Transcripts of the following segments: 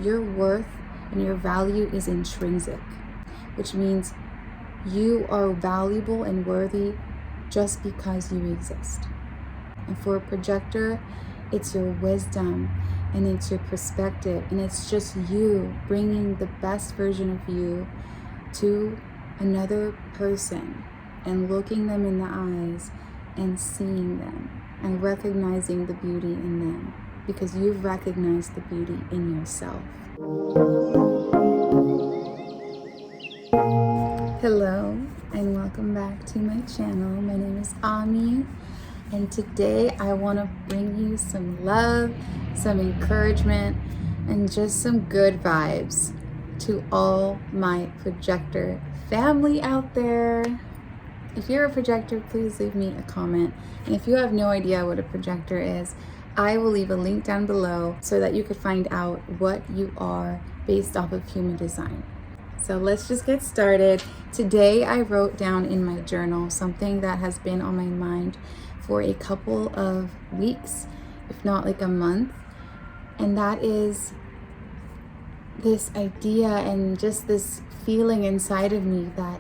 Your worth and your value is intrinsic, which means you are valuable and worthy just because you exist. And for a projector, it's your wisdom and it's your perspective, and it's just you bringing the best version of you to another person and looking them in the eyes and seeing them and recognizing the beauty in them because you've recognized the beauty in yourself. Hello and welcome back to my channel. My name is Ami, and today I want to bring you some love, some encouragement, and just some good vibes to all my projector family out there. If you're a projector, please leave me a comment. And if you have no idea what a projector is, I will leave a link down below so that you could find out what you are based off of human design. So let's just get started. Today I wrote down in my journal something that has been on my mind for a couple of weeks, if not like a month. And that is this idea and just this feeling inside of me that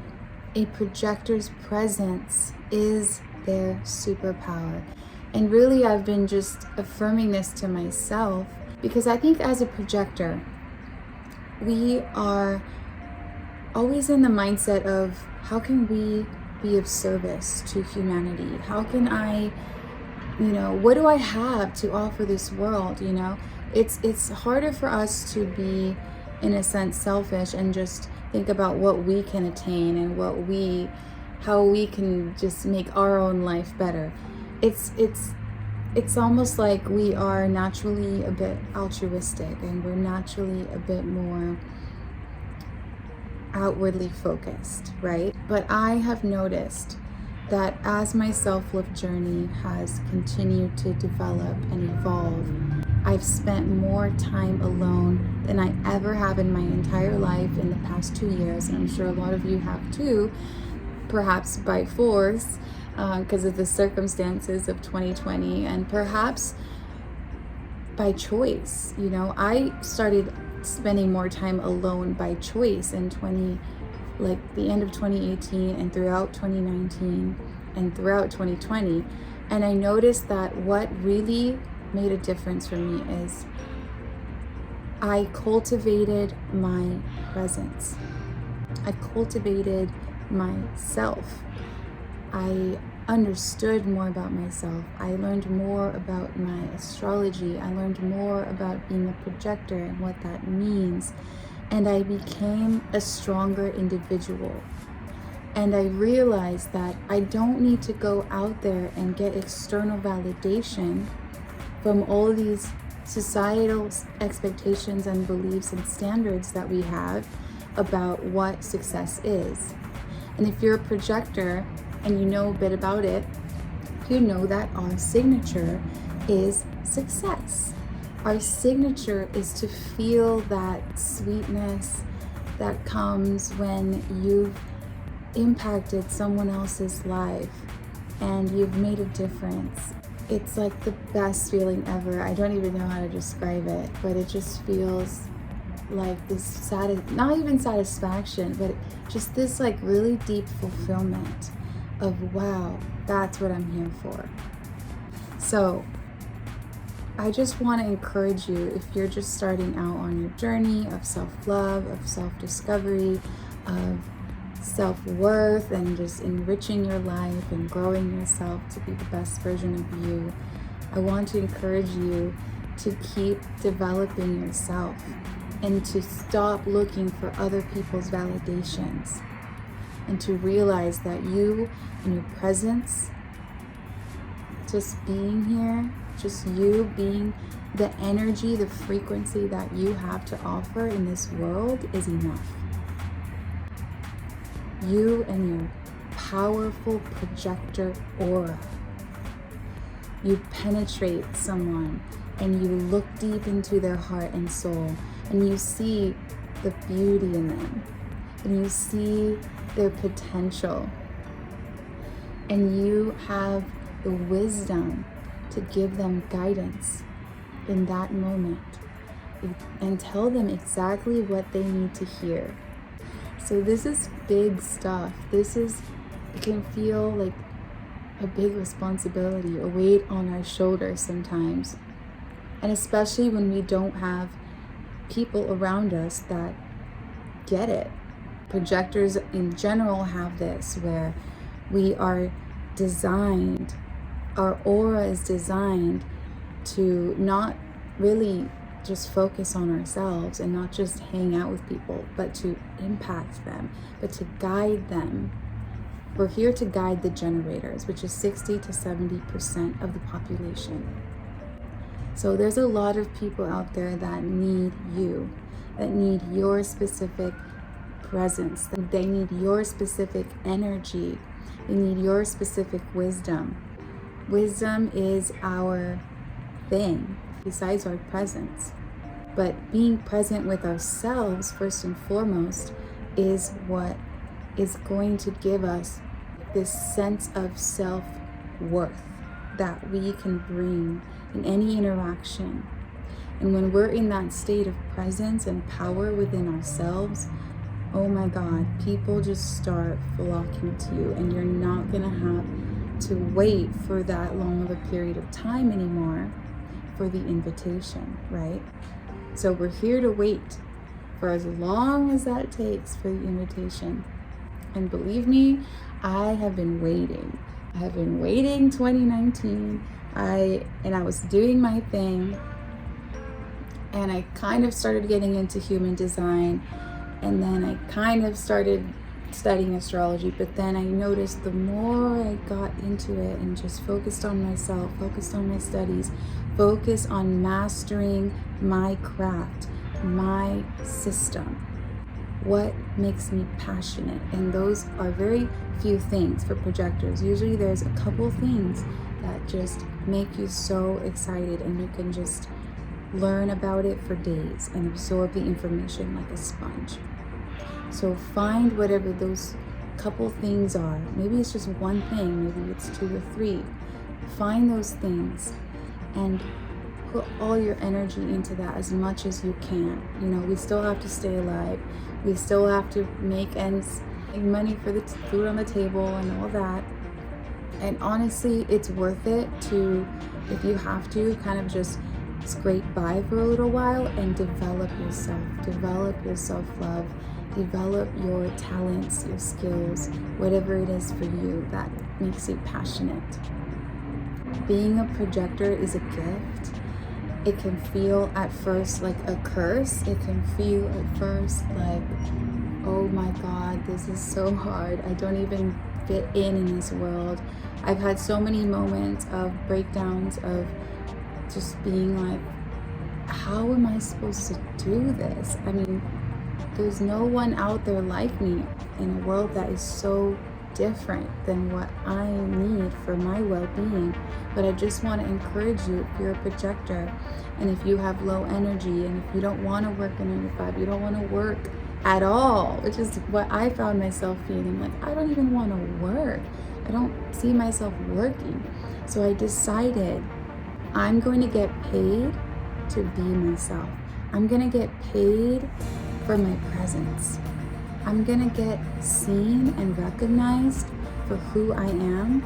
a projector's presence is their superpower. And really, I've been just affirming this to myself because I think as a projector, we are always in the mindset of how can we be of service to humanity? How can I, what do I have to offer this world? It's harder for us to be, in a sense, selfish and just think about what we can attain and how we can just make our own life better. It's almost like we are naturally a bit altruistic and we're naturally a bit more outwardly focused, right? But I have noticed that as my self-love journey has continued to develop and evolve, I've spent more time alone than I ever have in my entire life in the past 2 years, and I'm sure a lot of you have too, perhaps by force, because of the circumstances of 2020, and perhaps by choice. I started spending more time alone by choice in the end of 2018 and throughout 2019 and throughout 2020. And I noticed that what really made a difference for me is I cultivated my presence. I cultivated myself. I understood more about myself. I learned more about my astrology. I learned more about being a projector and what that means. And I became a stronger individual. And I realized that I don't need to go out there and get external validation from all these societal expectations and beliefs and standards that we have about what success is. And if you're a projector and you know a bit about it, you know that our signature is success. Our signature is to feel that sweetness that comes when you've impacted someone else's life and you've made a difference. It's like the best feeling ever. I don't even know how to describe it, but it just feels like this not even satisfaction, but just this like really deep fulfillment of, wow, that's what I'm here for. So I just want to encourage you, if you're just starting out on your journey of self-love, of self-discovery, of self-worth, and just enriching your life and growing yourself to be the best version of you, I want to encourage you to keep developing yourself and to stop looking for other people's validations, and to realize that you and your presence, just being here, just you being the energy, the frequency that you have to offer in this world is enough. You and your powerful projector aura. You penetrate someone and you look deep into their heart and soul, and you see the beauty in them, and you see their potential, and you have the wisdom to give them guidance in that moment. and tell them exactly what they need to hear. So this is big stuff. It can feel like a big responsibility, a weight on our shoulders sometimes. And especially when we don't have people around us that get it. Projectors in general have this, where we are designed, our aura is designed to not really just focus on ourselves and not just hang out with people, but to impact them, but to guide them. We're here to guide the generators, which is 60 to 70% of the population. So there's a lot of people out there that need you, that need your specific presence. They need your specific energy. They need your specific wisdom. Wisdom is our thing, besides our presence. But being present with ourselves, first and foremost, is what is going to give us this sense of self-worth that we can bring in any interaction. And when we're in that state of presence and power within ourselves, oh my God, people just start flocking to you, and you're not gonna have to wait for that long of a period of time anymore for the invitation, right? So we're here to wait for as long as that takes for the invitation. And believe me, I have been waiting. I have been waiting 2019. I was doing my thing, and I kind of started getting into human design, and then I kind of started studying astrology. But then I noticed the more I got into it and just focused on myself, focused on my studies, focused on mastering my craft, my system, what makes me passionate. And those are very few things for projectors. Usually there's a couple things that just make you so excited, and you can just learn about it for days and absorb the information like a sponge. So find whatever those couple things are. Maybe it's just one thing, maybe it's 2 or 3. Find those things and put all your energy into that as much as you can. You know, we still have to stay alive. We still have to make money for the food on the table and all that. And honestly, it's worth it to, if you have to, kind of just scrape by for a little while and develop yourself, develop your self-love, develop your talents, your skills, whatever it is for you that makes you passionate. Being a projector is a gift. It can feel at first like a curse. It can feel at first like, oh my God, this is so hard. I don't even fit in this world. I've had so many moments of breakdowns, of just being like, how am I supposed to do this? I mean, there's no one out there like me in a world that is so different than what I need for my well-being. But I just want to encourage you, if you're a projector and if you have low energy and if you don't want to work a 9 to 5, you don't want to work at all, which is what I found myself feeling like. I don't even want to work. I don't see myself working. So I decided I'm going to get paid to be myself. I'm going to get paid for my presence. I'm going to get seen and recognized for who I am,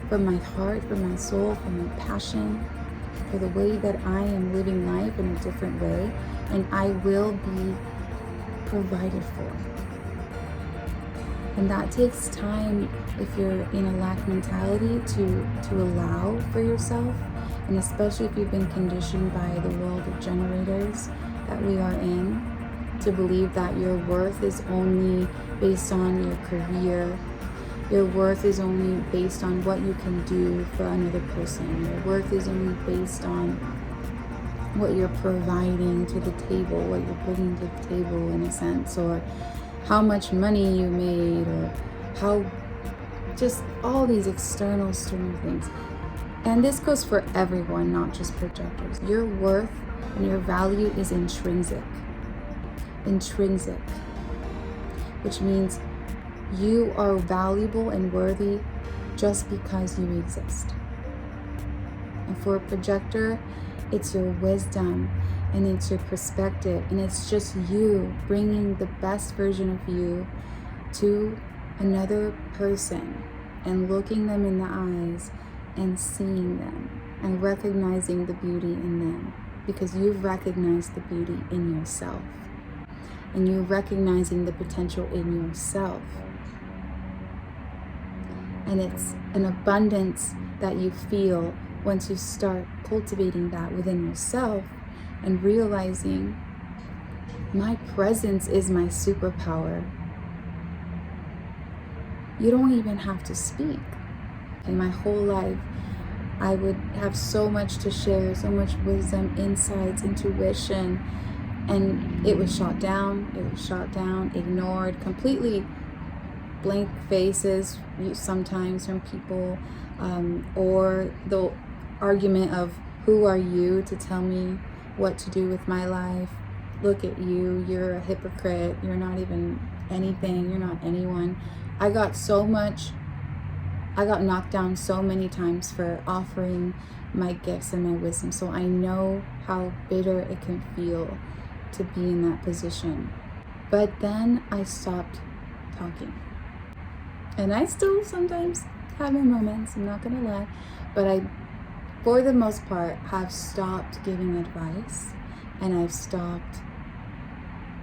for my heart, for my soul, for my passion, for the way that I am living life in a different way, and I will be provided for. And that takes time if you're in a lack mentality to allow for yourself, and especially if you've been conditioned by the world of generators that we are in, to believe that your worth is only based on your career. Your worth is only based on what you can do for another person. Your worth is only based on what you're providing to the table, what you're bringing to the table in a sense, or how much money you made, or how, just all these external things. And this goes for everyone, not just projectors. Your worth and your value is intrinsic, which means you are valuable and worthy just because you exist. And for a projector, it's your wisdom, and it's your perspective, and it's just you bringing the best version of you to another person and looking them in the eyes and seeing them and recognizing the beauty in them, because you've recognized the beauty in yourself and you're recognizing the potential in yourself. And it's an abundance that you feel once you start cultivating that within yourself and realizing my presence is my superpower. You don't even have to speak. In my whole life, I would have so much to share, so much wisdom, insights, intuition, and it was shot down, ignored, completely blank faces sometimes from people, or the argument of, who are you to tell me what to do with my life? Look at you, you're a hypocrite, you're not even anything, you're not anyone. I got knocked down so many times for offering my gifts and my wisdom, so I know how bitter it can feel to be in that position. But then I stopped talking. And I still sometimes have my moments, I'm not gonna lie, but I, for the most part, have stopped giving advice, and I've stopped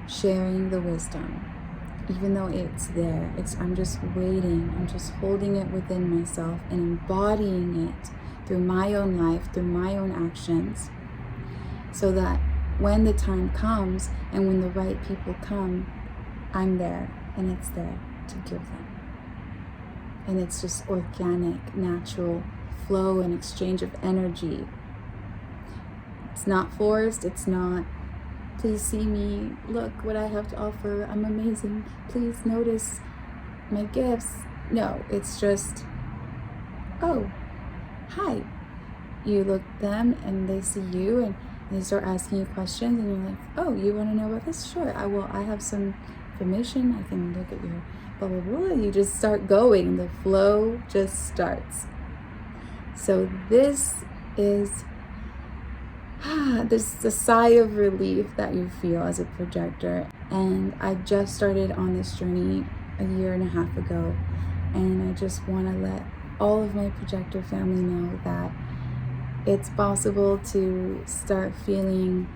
sharing the wisdom. Even though it's there, I'm just waiting, I'm just holding it within myself and embodying it through my own life, through my own actions, so that when the time comes and when the right people come, I'm there and it's there to give them. And it's just organic, natural flow and exchange of energy. It's not forced, it's not, please see me, look what I have to offer, I'm amazing, please notice my gifts. No, it's just, oh, hi. You look at them and they see you and they start asking you questions, and you're like, oh, you want to know about this? Sure, I have some information, I can look at your blah, blah, blah. You just start going, the flow just starts. So this is there's a sigh of relief that you feel as a projector. And I just started on this journey a year and a half ago, and I just want to let all of my projector family know that it's possible to start feeling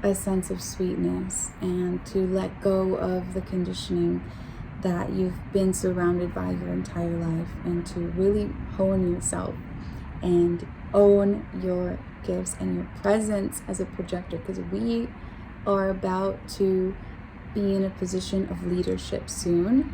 a sense of sweetness and to let go of the conditioning that you've been surrounded by your entire life, and to really hone yourself and own your gifts and your presence as a projector, because we are about to be in a position of leadership soon,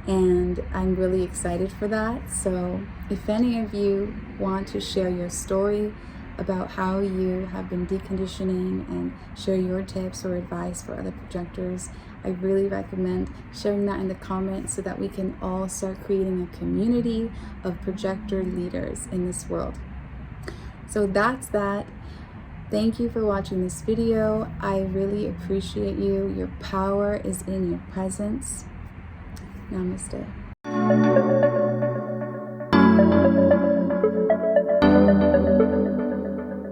and I'm really excited for that. So if any of you want to share your story about how you have been deconditioning and share your tips or advice for other projectors, I really recommend sharing that in the comments so that we can all start creating a community of projector leaders in this world. So that's that. Thank you for watching this video. I really appreciate you. Your power is in your presence. Namaste.